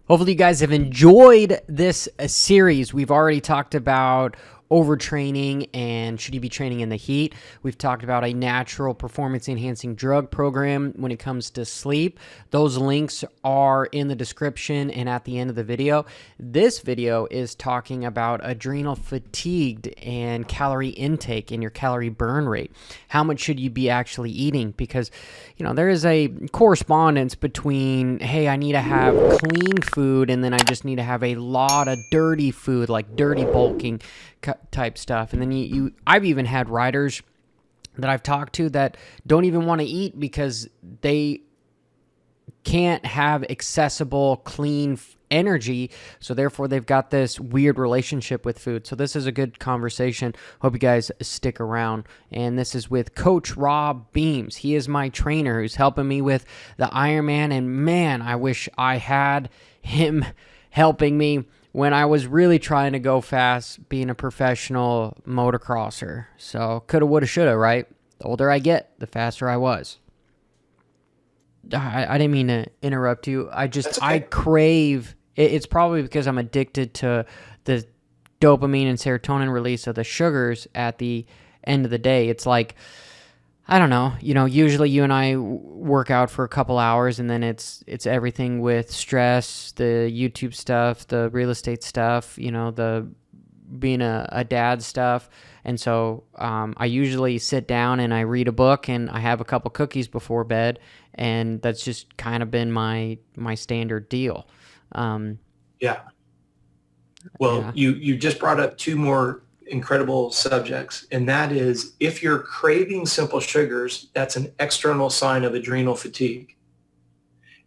Hopefully you guys have enjoyed this series. We've already talked about overtraining and should you be training in the heat. We've talked about a natural performance enhancing drug program when it comes to sleep. Those links are in the description and at the end of the video. This video is talking about adrenal fatigued and calorie intake and your calorie burn rate. How much should you be actually eating? Because, you know, there is a correspondence between, hey, I need to have clean food and then I just need to have a lot of dirty food, like dirty bulking type stuff. And then I've even had riders that I've talked to that don't even want to eat because they can't have accessible clean energy, so therefore they've got this weird relationship with food. So this is a good conversation. Hope you guys stick around. And this is with Coach Robb Beams. He is my trainer who's helping me with the Ironman, and man, I wish I had him helping me when I was really trying to go fast being a professional motocrosser. So coulda, woulda, shoulda, right? The older I get, the faster I was. I didn't mean to interrupt you. I crave, it's probably because I'm addicted to the dopamine and serotonin release of the sugars at the end of the day. It's like, I don't know, usually you and I work out for a couple hours and then it's everything with stress, the YouTube stuff, the real estate stuff, the being a dad stuff. And so I usually sit down and I read a book and I have a couple cookies before bed, and that's just kind of been my standard deal. Yeah. Well, yeah. You just brought up two more incredible subjects, and that is, if you're craving simple sugars, that's an external sign of adrenal fatigue.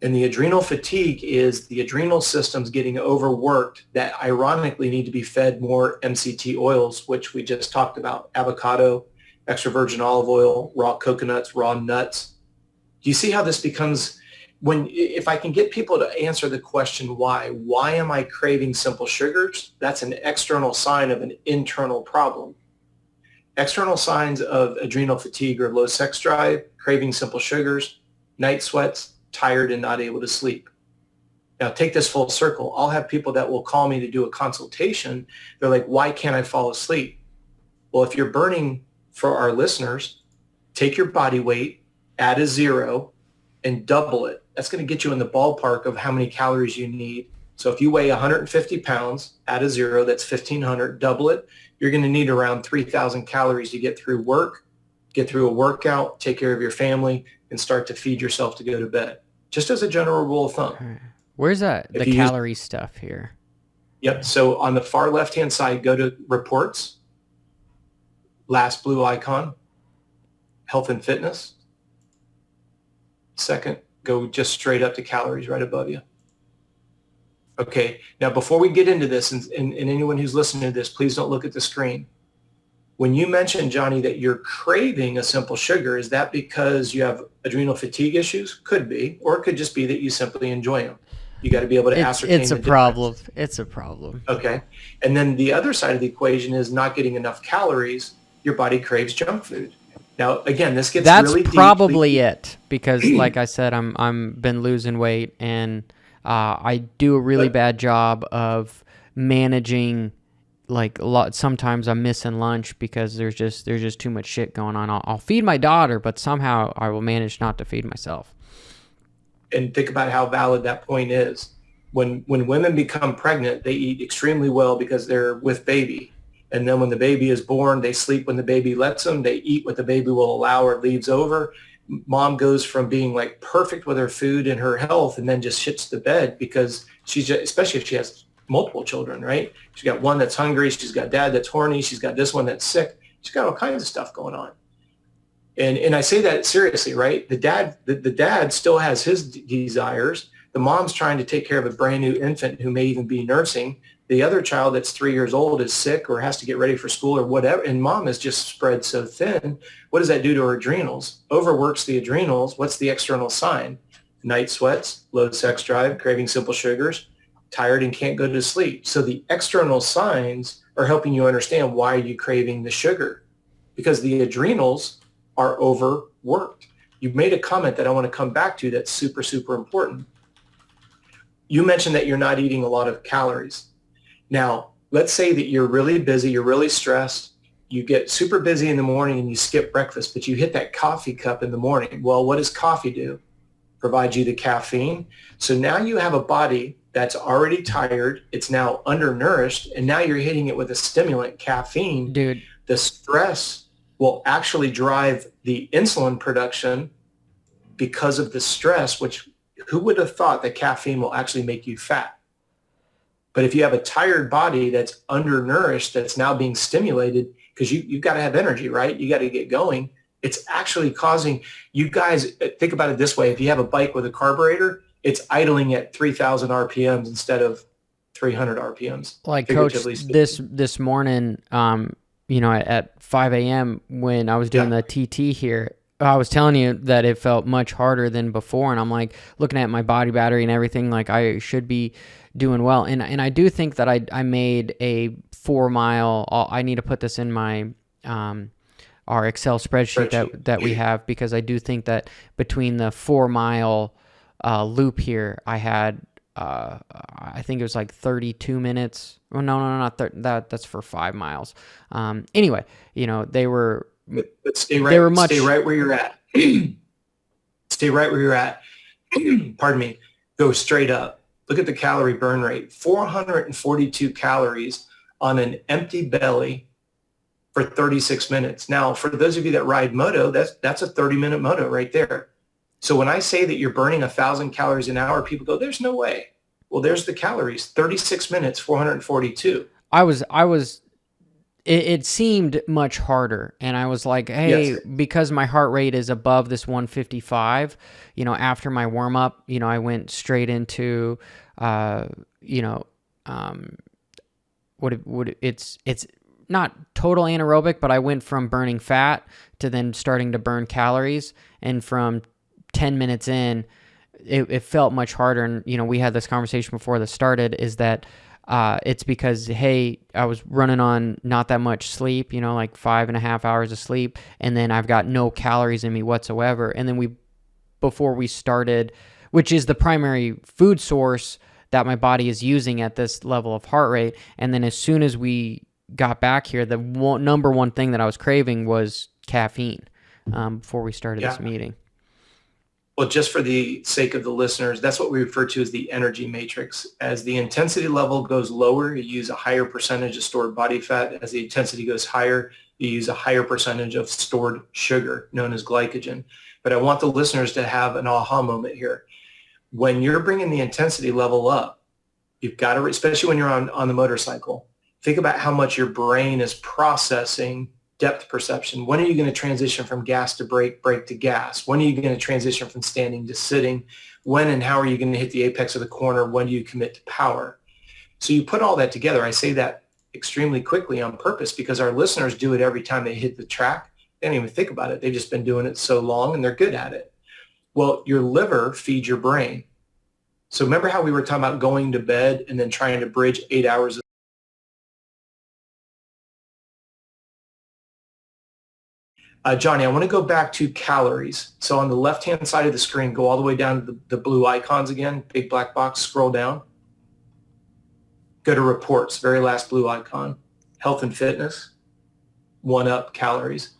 And the adrenal fatigue is the adrenal system's getting overworked that ironically need to be fed more MCT oils, which we just talked about: avocado, extra virgin olive oil, raw coconuts, raw nuts. Do you see how this becomes, if I can get people to answer the question, why am I craving simple sugars? That's an external sign of an internal problem. External signs of adrenal fatigue are low sex drive, craving simple sugars, night sweats, tired and not able to sleep. Now take this full circle. I'll have people that will call me to do a consultation. They're like, why can't I fall asleep? Well, if you're burning, for our listeners, take your body weight, add a 0, and double it. That's going to get you in the ballpark of how many calories you need. So if you weigh 150 pounds, add a 0, that's 1,500, double it. You're going to need around 3,000 calories to get through work, get through a workout, take care of your family, and start to feed yourself to go to bed. Just as a general rule of thumb. Where's the calorie stuff here? Yep. So on the far left-hand side, go to reports, last blue icon, health and fitness. Second, go just straight up to calories right above you. Okay. Now, before we get into this, and anyone who's listening to this, please don't look at the screen. When you mentioned, Johnny, that you're craving a simple sugar, is that because you have adrenal fatigue issues? Could be. Or it could just be that you simply enjoy them. You got to be able to ascertain the problem. It's a problem. Okay. And then the other side of the equation is not getting enough calories. Your body craves junk food. Now, again, this gets really deep. That's probably it, because like I said, I'm been losing weight, and I do a really bad job of managing. Like a lot, sometimes I'm missing lunch because there's just too much shit going on. I'll feed my daughter, but somehow I will manage not to feed myself. And think about how valid that point is. When women become pregnant, they eat extremely well because they're with baby. And then when the baby is born, they sleep when the baby lets them. They eat what the baby will allow or leaves over. Mom goes from being like perfect with her food and her health, and then just shits the bed because she's just, especially if she has multiple children, right? She's got one that's hungry. She's got dad that's horny. She's got this one that's sick. She's got all kinds of stuff going on. And I say that seriously, right? The dad still has his desires. The mom's trying to take care of a brand new infant who may even be nursing. The other child that's 3 years old is sick or has to get ready for school or whatever. And mom is just spread so thin. What does that do to her adrenals? Overworks the adrenals. What's the external sign? Night sweats, low sex drive, craving simple sugars, tired and can't go to sleep. So the external signs are helping you understand why you're craving the sugar, because the adrenals are overworked. You made a comment that I want to come back to that's super, super important. you mentioned that you're not eating a lot of calories. Now, let's say that you're really busy, you're really stressed, you get super busy in the morning and you skip breakfast, but you hit that coffee cup in the morning. Well, what does coffee do? Provide you the caffeine. So now you have a body that's already tired. It's now undernourished. And now you're hitting it with a stimulant, caffeine. Dude. The stress will actually drive the insulin production because of the stress, which who would have thought that caffeine will actually make you fat? But if you have a tired body that's undernourished, that's now being stimulated, because you've got to have energy, right? You got to get going. It's actually causing you guys, think about it this way. If you have a bike with a carburetor, it's idling at 3,000 RPMs instead of 300 RPMs. Like, Coach, this morning, at 5 a.m. when I was doing the TT here, I was telling you that it felt much harder than before. And I'm like looking at my body battery and everything, like I should be doing well. And I do think that I made a 4 mile, I need to put this in my, our Excel spreadsheet that we have, because I do think that between the 4 mile loop here, I had, I think it was like 32 minutes. Well, no, not that's for 5 miles. Anyway, they were, but stay right where you're at. Stay right where you're at. Pardon me. Go straight up. Look at the calorie burn rate. 442 calories on an empty belly for 36 minutes. Now, for those of you that ride moto, that's a 30-minute moto right there. So when I say that you're burning 1,000 calories an hour, people go, there's no way. Well, there's the calories. 36 minutes, 442. It seemed much harder, and I was like, hey, yes, because my heart rate is above this 155, after my warm up, I went straight into, it's not total anaerobic, but I went from burning fat to then starting to burn calories. And from 10 minutes in, it felt much harder. And, we had this conversation before this started, is that it's because, hey, I was running on not that much sleep, like 5.5 hours of sleep, and then I've got no calories in me whatsoever. And then before we started, which is the primary food source that my body is using at this level of heart rate. And then as soon as we got back here, the number one thing that I was craving was caffeine before we started this meeting. Well, just for the sake of the listeners, that's what we refer to as the energy matrix. As the intensity level goes lower, you use a higher percentage of stored body fat. As the intensity goes higher, you use a higher percentage of stored sugar, known as glycogen. But I want the listeners to have an aha moment here. When you're bringing the intensity level up, you've got to, especially when you're on the motorcycle, think about how much your brain is processing depth perception. When are you going to transition from gas to brake to gas? When are you going to transition from standing to sitting? When and how are you going to hit the apex of the corner? When do you commit to power? So you put all that together. I say that extremely quickly on purpose because our listeners do it every time they hit the track. They don't even think about it. They've just been doing it so long and they're good at it. Well, your liver feeds your brain. So remember how we were talking about going to bed and then trying to bridge 8 hours Johnny, I want to go back to calories. So on the left-hand side of the screen, go all the way down to the blue icons again, big black box, scroll down. Go to reports, very last blue icon, health and fitness, 1 up, calories.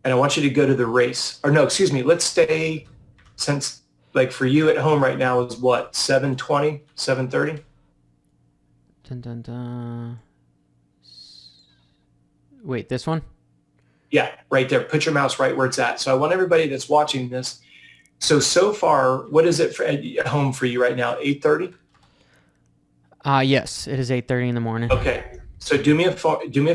And I want you to go to the race. Or no, excuse me, let's stay, since like for you at home right now is what, 7:20, 7:30? Dun, dun, dun. Wait, this one? Yeah, right there. Put your mouse right where it's at. So I want everybody that's watching this. So far, what is it at home for you right now? 8:30? Yes, it is 8:30 in the morning. Okay. So do me a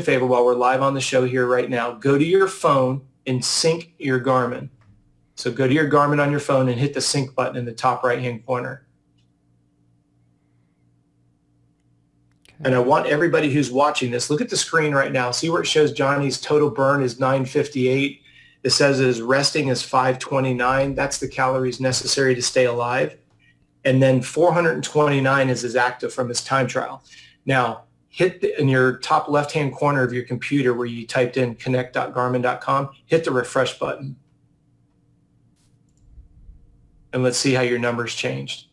favor while we're live on the show here right now. Go to your phone and sync your Garmin. So go to your Garmin on your phone and hit the sync button in the top right-hand corner. And I want everybody who's watching this, look at the screen right now. See where it shows Johnny's total burn is 958. It says his resting is 529. That's the calories necessary to stay alive. And then 429 is his active from his time trial. Now, hit in your top left-hand corner of your computer where you typed in connect.garmin.com, hit the refresh button. And let's see how your numbers changed.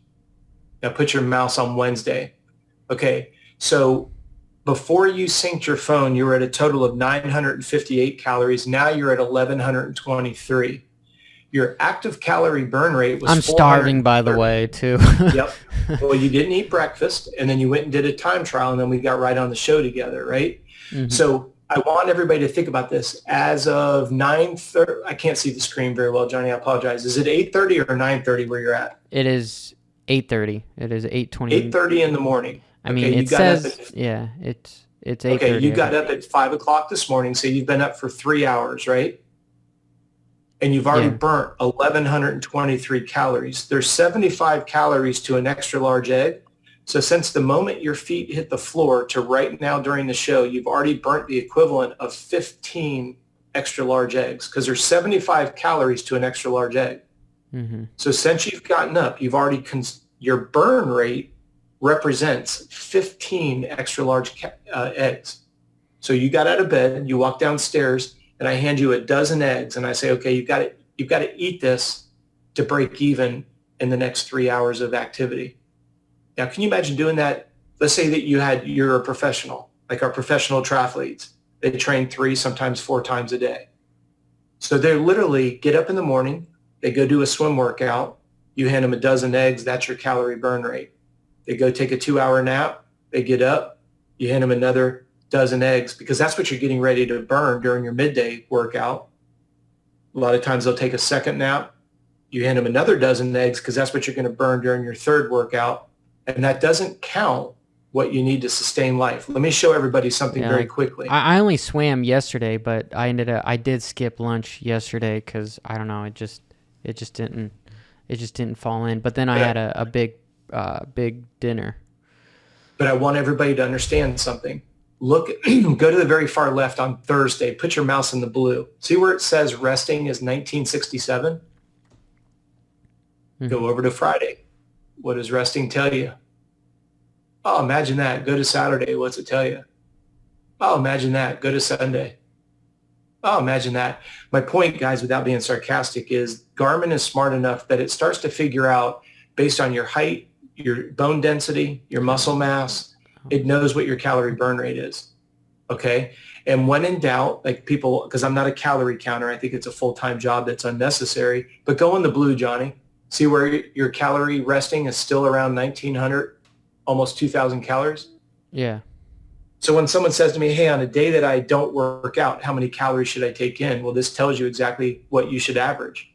Now put your mouse on Wednesday. Okay, so before you synced your phone, you were at a total of 958 calories. Now you're at 1,123. Your active calorie burn rate was I'm starving, by the way, too. Yep. Well, you didn't eat breakfast, and then you went and did a time trial, and then we got right on the show together, right? Mm-hmm. So I want everybody to think about this. As of 9:30, I can't see the screen very well, Johnny. I apologize. Is it 8:30 or 9:30 where you're at? It is 8:30. It is 8:20. 8:30 in the morning. I mean, it says, yeah, it's 8:30. Okay, you got up at 5 o'clock this morning, so you've been up for 3 hours, right? And you've already burnt 1,123 calories. There's 75 calories to an extra large egg. So since the moment your feet hit the floor to right now during the show, you've already burnt the equivalent of 15 extra large eggs, because there's 75 calories to an extra large egg. Mm-hmm. So since you've gotten up, you've already, your burn rate represents 15 extra large eggs. So you got out of bed, you walk downstairs, and I hand you a dozen eggs, and I say, okay, you've got to eat this to break even in the next 3 hours of activity. Now, can you imagine doing that? Let's say that you're a professional, like our professional triathletes. They train 3, sometimes 4 times a day. So they literally get up in the morning, they go do a swim workout, you hand them a dozen eggs, that's your calorie burn rate. They go take a 2-hour nap, they get up, you hand them another dozen eggs, because that's what you're getting ready to burn during your midday workout. A lot of times they'll take a second nap. You hand them another dozen eggs, because that's what you're going to burn during your third workout. And that doesn't count what you need to sustain life. Let me show everybody something very quickly. I only swam yesterday, but I did skip lunch yesterday because I don't know, it just didn't fall in. But then I had a big dinner. But I want everybody to understand something. Go to the very far left on Thursday. Put your mouse in the blue. See where it says resting is 1967? Mm-hmm. Go over to Friday. What does resting tell you? Oh, imagine that. Go to Saturday. What's it tell you? Oh, imagine that. Go to Sunday. Oh, imagine that. My point, guys, without being sarcastic, is Garmin is smart enough that it starts to figure out, based on your height, your bone density, your muscle mass, it knows what your calorie burn rate is, okay? And when in doubt, like people, because I'm not a calorie counter, I think it's a full-time job that's unnecessary, but go in the blue, Johnny. See where your calorie resting is still around 1,900, almost 2,000 calories? Yeah. So when someone says to me, hey, on a day that I don't work out, how many calories should I take in? Well, this tells you exactly what you should average.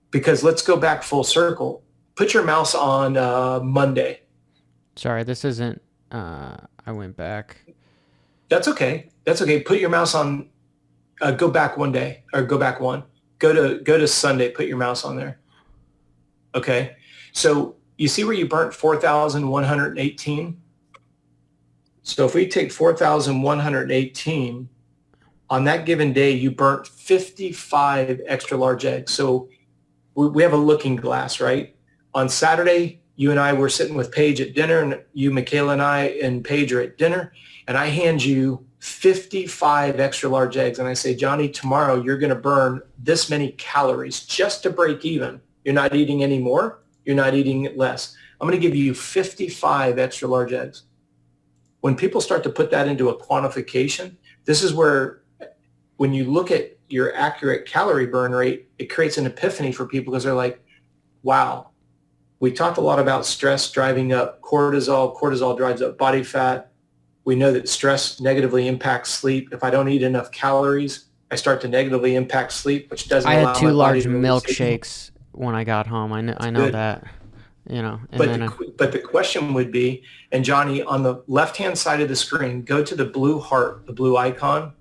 Because let's go back full circle. Put your mouse on Monday. Sorry, this isn't... I went back. That's okay. That's okay. Put your mouse on. Go back one day, or go back one. Go to Sunday. Put your mouse on there. Okay. So you see where you burnt 4,118. So if we take 4,118 on that given day, you burnt 55 extra large eggs. So we have a looking glass, right? On Saturday, you and I were sitting with Paige at dinner, and you, Michaela, and I and Paige are at dinner, and I hand you 55 extra large eggs, and I say, Johnny, tomorrow you're going to burn this many calories just to break even. You're not eating any more. You're not eating less. I'm going to give you 55 extra large eggs. When people start to put that into a quantification, this is where, when you look at your accurate calorie burn rate, it creates an epiphany for people, because they're like, wow. We talked a lot about stress driving up cortisol. Cortisol drives up body fat. We know that stress negatively impacts sleep. If I don't eat enough calories, I start to negatively impact sleep, which doesn't allow my body to I had 2 large really milkshakes when I got home. I know that, you know. And but the question would be, and Johnny, on the left-hand side of the screen, go to the blue heart, the blue icon.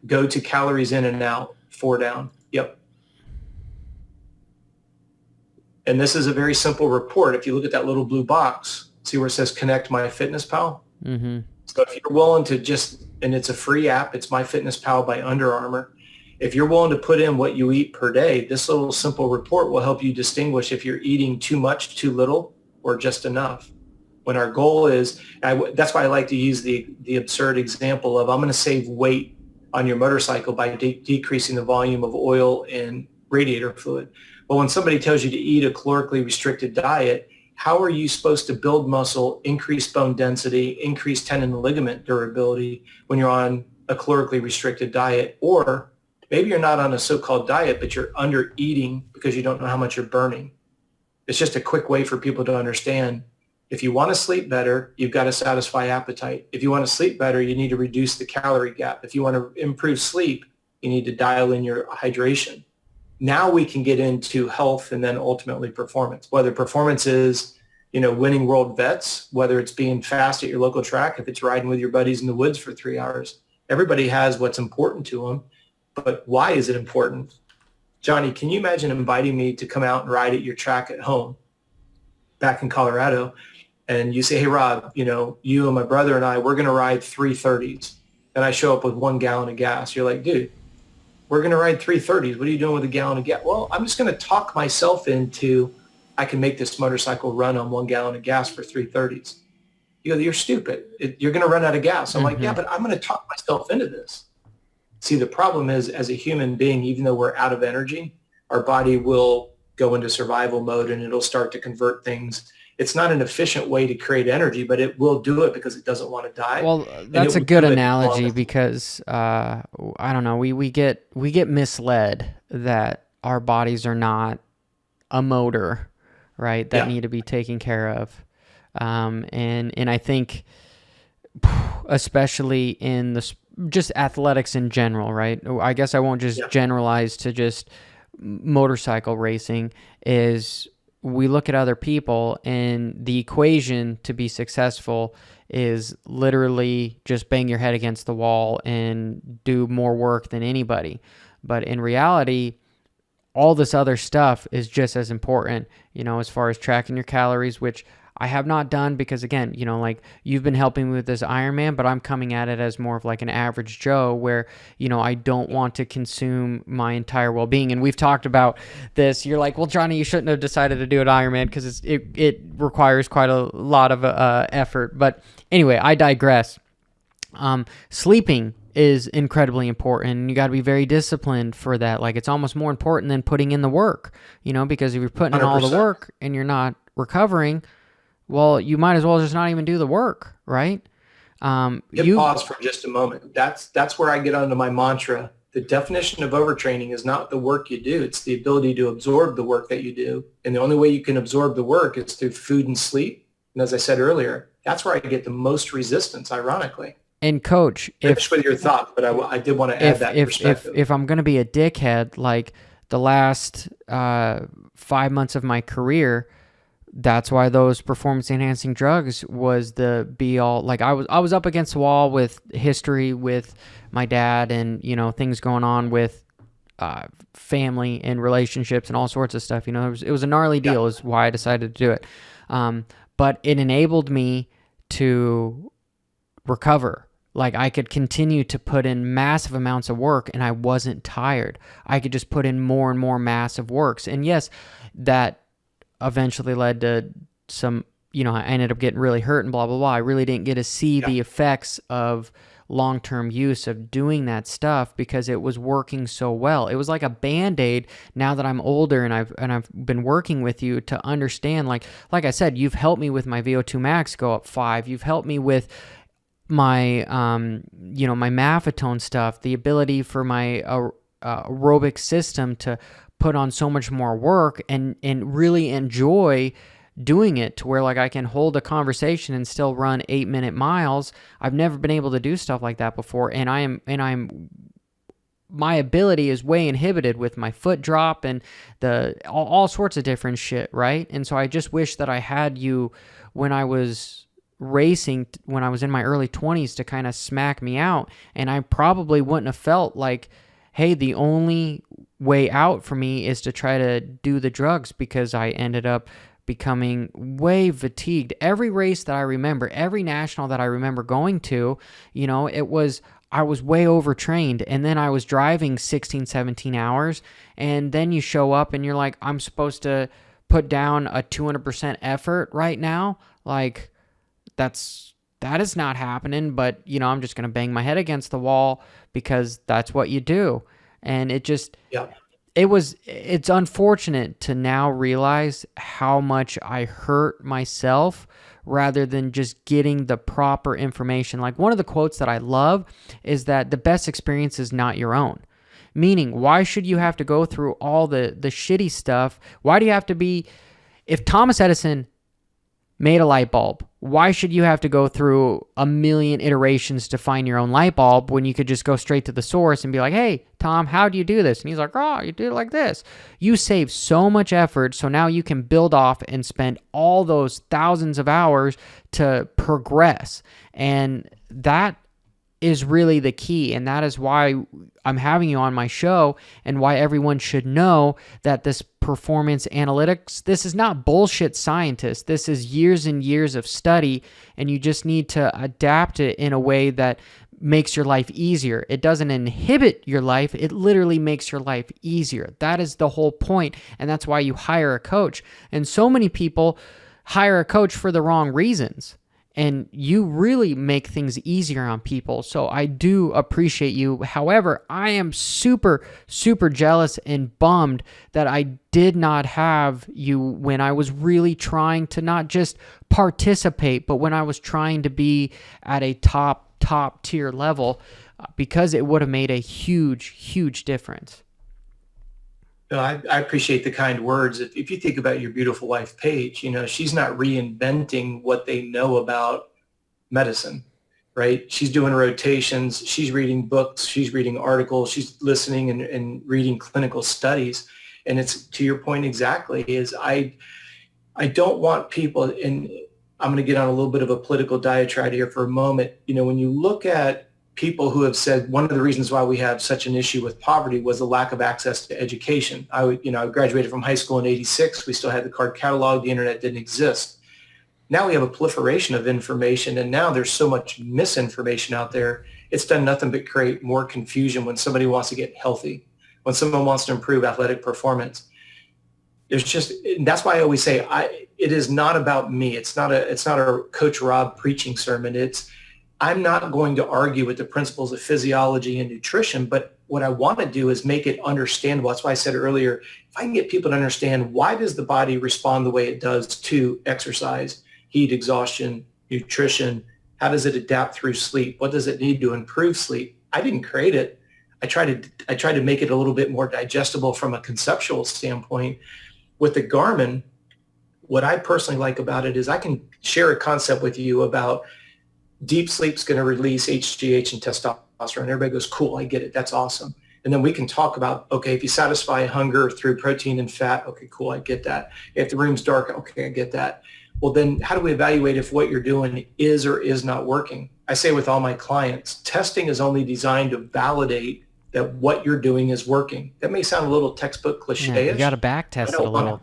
Go to calories in and out, 4 down. Yep. And this is a very simple report. If you look at that little blue box, see where it says Connect My Fitness Pal? Mm-hmm. So if you're willing to and it's a free app, it's My Fitness Pal by Under Armour. If you're willing to put in what you eat per day, this little simple report will help you distinguish if you're eating too much, too little, or just enough. When our goal is, that's why I like to use the absurd example of, I'm going to save weight on your motorcycle by decreasing the volume of oil and radiator fluid. Well, when somebody tells you to eat a calorically restricted diet, how are you supposed to build muscle, increase bone density, increase tendon and ligament durability when you're on a calorically restricted diet? Or maybe you're not on a so-called diet, but you're under eating because you don't know how much you're burning. It's just a quick way for people to understand. If you want to sleep better, you've got to satisfy appetite. If you want to sleep better, you need to reduce the calorie gap. If you want to improve sleep, you need to dial in your hydration. Now we can get into health and then ultimately performance. Whether performance is, winning world vets, whether it's being fast at your local track, if it's riding with your buddies in the woods for 3 hours. Everybody has what's important to them, but why is it important? Johnny, can you imagine inviting me to come out and ride at your track at home back in Colorado? And you say, hey, Rob, you and my brother and I, we're going to ride 330s. And I show up with 1 gallon of gas. You're like, dude, we're going to ride 330s. What are you doing with a gallon of gas? Well, I'm just going to talk myself into, I can make this motorcycle run on 1 gallon of gas for 330s. You go, you're stupid. You're going to run out of gas. I'm like, yeah, but I'm going to talk myself into this. See, the problem is, as a human being, even though we're out of energy, our body will go into survival mode and it'll start to convert things. It's not an efficient way to create energy, but it will do it because it doesn't want to die. Well, that's a good analogy because I don't know, we get misled that our bodies are not a motor, right? That need to be taken care of, and I think especially in just athletics in general, right? I guess I won't just generalize to just motorcycle racing. Is we look at other people and the equation to be successful is literally just bang your head against the wall and do more work than anybody. But in reality, all this other stuff is just as important, as far as tracking your calories, which I have not done because, again, like you've been helping me with this Ironman, but I'm coming at it as more of like an average Joe where, I don't want to consume my entire well-being. And we've talked about this. You're like, well, Johnny, you shouldn't have decided to do an Ironman because it requires quite a lot of effort. But anyway, I digress. Sleeping is incredibly important. You got to be very disciplined for that. Like it's almost more important than putting in the work, because if you're putting in all the work and you're not recovering, well, you might as well just not even do the work, right? Pause for just a moment. That's where I get onto my mantra. The definition of overtraining is not the work you do. It's the ability to absorb the work that you do. And the only way you can absorb the work is through food and sleep. And as I said earlier, that's where I get the most resistance, ironically. And coach, finish with your thoughts, but I did want to add that perspective. If I'm going to be a dickhead, like the last 5 months of my career, that's why those performance enhancing drugs was the be all. Like I was up against the wall with history with my dad and, things going on with family and relationships and all sorts of stuff. It was a gnarly deal is why I decided to do it. But it enabled me to recover. Like I could continue to put in massive amounts of work and I wasn't tired. I could just put in more and more massive works. And yes, that eventually led to some, I ended up getting really hurt and blah, blah, blah. I really didn't get to see the effects of long-term use of doing that stuff because it was working so well. It was like a Band-Aid now that I'm older and I've been working with you to understand, like I said, you've helped me with my VO2 max go up 5. You've helped me with my, my Maffetone stuff, the ability for my aerobic system to put on so much more work and really enjoy doing it to where like I can hold a conversation and still run 8-minute miles. I've never been able to do stuff like that before. My ability is way inhibited with my foot drop and all sorts of different shit. Right. And so I just wish that I had you when I was racing, when I was in my early 20s to kind of smack me out. And I probably wouldn't have felt like, hey, the only way out for me is to try to do the drugs because I ended up becoming way fatigued. Every race that I remember, every national that I remember going to, I was way overtrained and then I was driving 16, 17 hours and then you show up and you're like, I'm supposed to put down a 200% effort right now. Like that is not happening, but I'm just going to bang my head against the wall because that's what you do. And it just, it's unfortunate to now realize how much I hurt myself rather than just getting the proper information. Like, one of the quotes that I love is that the best experience is not your own. Meaning, why should you have to go through all the shitty stuff? Why do you have to be, if Thomas Edison made a light bulb, why should you have to go through a million iterations to find your own light bulb when you could just go straight to the source and be like, hey, Tom, how do you do this? And he's like, oh, you do it like this. You save so much effort, so now you can build off and spend all those thousands of hours to progress. And that is really the key, and that is why I'm having you on my show, and why everyone should know that this performance analytics, this is not bullshit scientists. This is years and years of study, and you just need to adapt it in a way that makes your life easier. It doesn't inhibit your life. It literally makes your life easier. That is the whole point, and that's why you hire a coach. And so many people hire a coach for the wrong reasons. And you really make things easier on people. So I do appreciate you. However, I am super, super jealous and bummed that I did not have you when I was really trying to not just participate, but when I was trying to be at a top tier level, because it would have made a huge, huge difference. No, I appreciate the kind words. If you think about your beautiful wife, Paige, she's not reinventing what they know about medicine, right? She's doing rotations. She's reading books. She's reading articles. She's listening and reading clinical studies. And it's to your point exactly, is I don't want people, and I'm going to get on a little bit of a political diatribe here for a moment. When you look at people who have said one of the reasons why we have such an issue with poverty was the lack of access to education. I graduated from high school in '86. We still had the card catalog. The internet didn't exist. Now we have a proliferation of information, and now there's so much misinformation out there. It's done nothing but create more confusion when somebody wants to get healthy, when someone wants to improve athletic performance. That's why I always say it is not about me. It's not a Coach Robb preaching sermon. I'm not going to argue with the principles of physiology and nutrition, but what I want to do is make it understandable. That's why I said earlier, if I can get people to understand, why does the body respond the way it does to exercise, heat, exhaustion, nutrition? How does it adapt through sleep? What does it need to improve sleep? I didn't create it. I try to make it a little bit more digestible from a conceptual standpoint. With the Garmin, what I personally like about it is I can share a concept with you about deep sleep's going to release HGH and testosterone. Everybody goes, cool, I get it. That's awesome. And then we can talk about, okay, if you satisfy hunger through protein and fat, okay, cool, I get that. If the room's dark, okay, I get that. Well, then how do we evaluate if what you're doing is or is not working? I say with all my clients, testing is only designed to validate that what you're doing is working. That may sound a little textbook cliche-ish. Yeah, you got to back test it a little.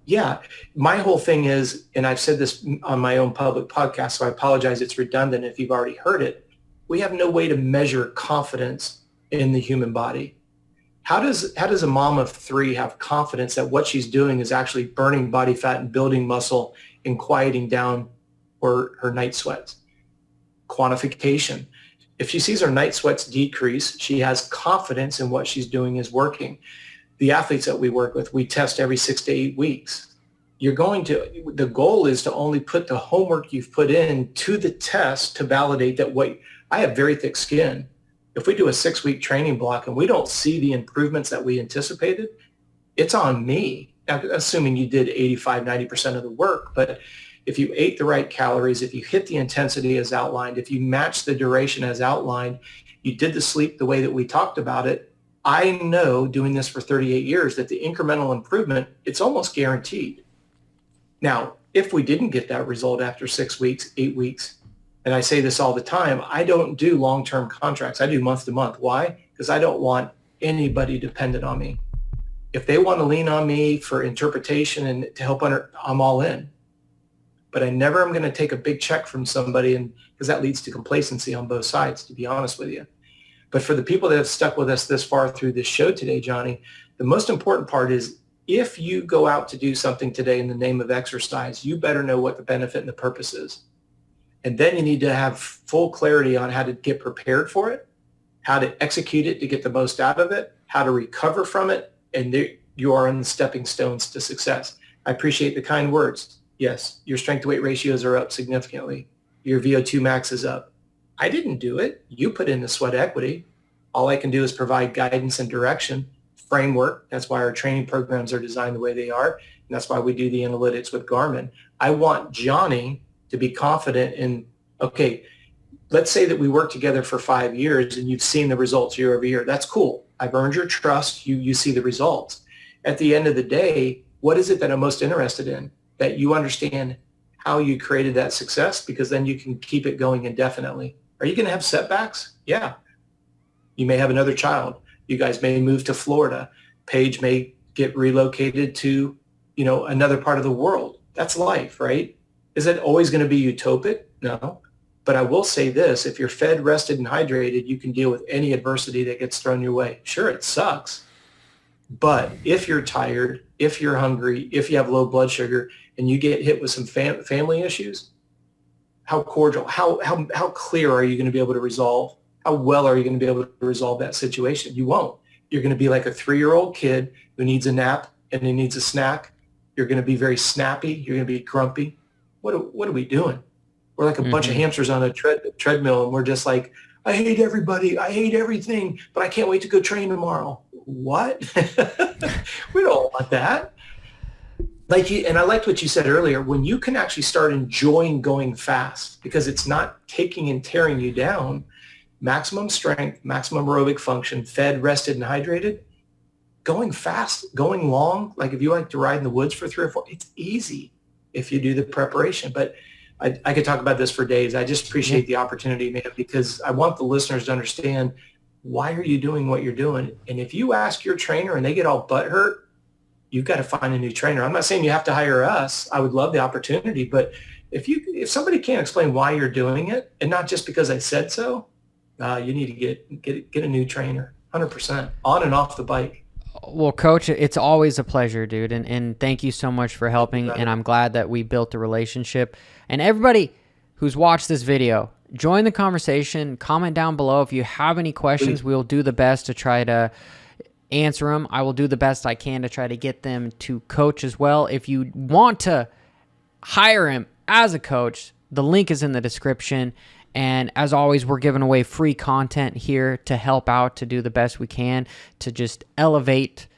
Yeah. My whole thing is, and I've said this on my own public podcast, so I apologize, it's redundant if you've already heard it. We have no way to measure confidence in the human body. How does a mom of 3 have confidence that what she's doing is actually burning body fat and building muscle and quieting down her night sweats? Quantification. If she sees her night sweats decrease, she has confidence in what she's doing is working. The athletes that we work with, we test every 6 to 8 weeks. The goal is to only put the homework you've put in to the test to validate that I have very thick skin. If we do a 6-week training block and we don't see the improvements that we anticipated, it's on me. Now, assuming you did 85, 90% of the work, but if you ate the right calories, if you hit the intensity as outlined, if you match the duration as outlined, you did the sleep the way that we talked about it, I know, doing this for 38 years, that the incremental improvement, it's almost guaranteed. Now, if we didn't get that result after 6 weeks, 8 weeks, and I say this all the time, I don't do long-term contracts. I do month to month. Why? Because I don't want anybody dependent on me. If they want to lean on me for interpretation and to help, I'm all in. But I never am going to take a big check from somebody, because that leads to complacency on both sides, to be honest with you. But for the people that have stuck with us this far through this show today, Johnny, the most important part is, if you go out to do something today in the name of exercise, you better know what the benefit and the purpose is. And then you need to have full clarity on how to get prepared for it, how to execute it to get the most out of it, how to recover from it, and you are on the stepping stones to success. I appreciate the kind words. Yes, your strength to weight ratios are up significantly. Your VO2 max is up. I didn't do it. You put in the sweat equity. All I can do is provide guidance and direction, framework. That's why our training programs are designed the way they are. And that's why we do the analytics with Garmin. I want Johnny to be confident in, okay, let's say that we work together for 5 years and you've seen the results year over year. That's cool. I've earned your trust. You see the results. At the end of the day, what is it that I'm most interested in? That you understand how you created that success, because then you can keep it going indefinitely. Are you going to have setbacks? Yeah. You may have another child. You guys may move to Florida. Paige may get relocated to, another part of the world. That's life, right? Is it always going to be utopic? No. But I will say this, if you're fed, rested, and hydrated, you can deal with any adversity that gets thrown your way. Sure, it sucks. But if you're tired, if you're hungry, if you have low blood sugar, and you get hit with some family issues, how cordial, how clear are you going to be able to resolve? How well are you going to be able to resolve that situation? You won't. You're going to be like a 3-year-old kid who needs a nap and he needs a snack. You're going to be very snappy. You're going to be grumpy. What are we doing? We're like a bunch of hamsters on a treadmill, and we're just like, I hate everybody. I hate everything, but I can't wait to go train tomorrow. What? We don't want that. And I liked what you said earlier, when you can actually start enjoying going fast because it's not taking and tearing you down, maximum strength, maximum aerobic function, fed, rested, and hydrated, going fast, going long, like if you like to ride in the woods for 3 or 4, it's easy if you do the preparation. But I could talk about this for days. I just appreciate the opportunity, man, because I want the listeners to understand, why are you doing what you're doing? And if you ask your trainer and they get all butthurt, you've got to find a new trainer. I'm not saying you have to hire us. I would love the opportunity, but if somebody can't explain why you're doing it, and not just because I said so, you need to get a new trainer, 100%, on and off the bike. Well, Coach, it's always a pleasure, dude, and thank you so much for helping, and I'm glad that we built a relationship. And everybody who's watched this video, join the conversation, comment down below. If you have any questions, we'll do the best to try to answer them. I will do the best I can to try to get them to Coach as well. If you want to hire him as a coach, the link is in the description. And as always, we're giving away free content here to help out, to do the best we can, to just elevate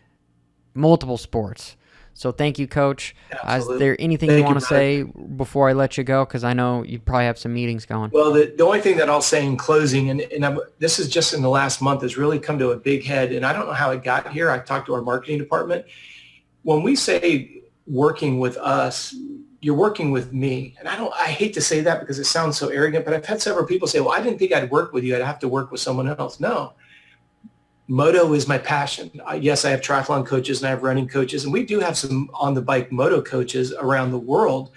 multiple sports. So thank you, Coach. Is there anything you want to say before I let you go? Because I know you probably have some meetings going. Well, the only thing that I'll say in closing, this is just in the last month, has really come to a big head, and I don't know how it got here. I talked to our marketing department. When we say working with us, you're working with me. And I hate to say that because it sounds so arrogant, but I've had several people say, well, I didn't think I'd work with you. I'd have to work with someone else. No. Moto is my passion. Yes, I have triathlon coaches and I have running coaches, and we do have some on the bike moto coaches around the world.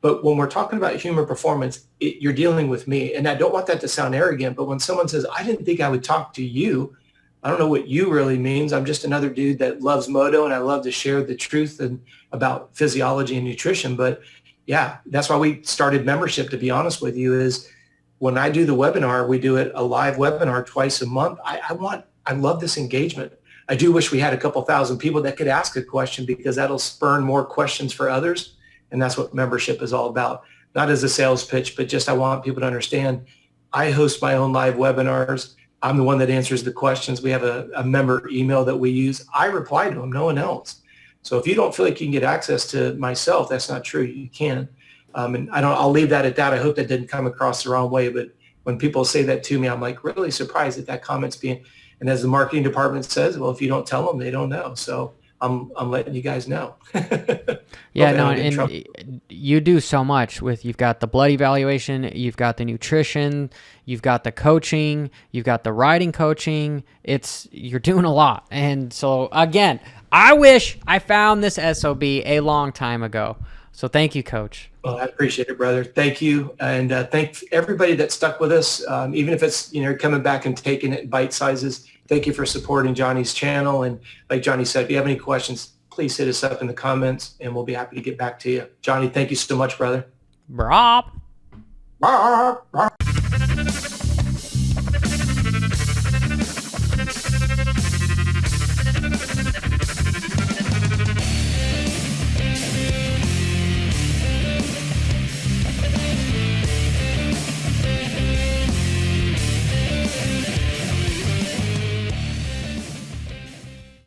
But when we're talking about human performance, you're dealing with me. And I don't want that to sound arrogant, but when someone says, I didn't think I would talk to you, I don't know what you really means. I'm just another dude that loves moto, and I love to share the truth about physiology and nutrition. But yeah, that's why we started membership, to be honest with you, is when I do the webinar, we do it a live webinar twice a month. I love this engagement. I do wish we had a couple thousand people that could ask a question, because that'll spurn more questions for others. And that's what membership is all about. Not as a sales pitch, but just I want people to understand, I host my own live webinars. I'm the one that answers the questions. We have a member email that we use. I reply to them, no one else. So if you don't feel like you can get access to myself, that's not true. You can. And I'll leave that at that. I hope that didn't come across the wrong way. But when people say that to me, I'm like really surprised that comment's being, and as the marketing department says, well, if you don't tell them, they don't know. So I'm letting you guys know. Yeah, no, and you do so much with, you've got the blood evaluation, you've got the nutrition, you've got the coaching, you've got the riding coaching. You're doing a lot. And so again, I wish I found this SOB a long time ago. So thank you, Coach. Well, I appreciate it, brother. Thank you. And thank everybody that stuck with us, even if it's, coming back and taking it in bite sizes. Thank you for supporting Johnny's channel. And like Johnny said, if you have any questions, please hit us up in the comments and we'll be happy to get back to you. Johnny, thank you so much, brother. Robb.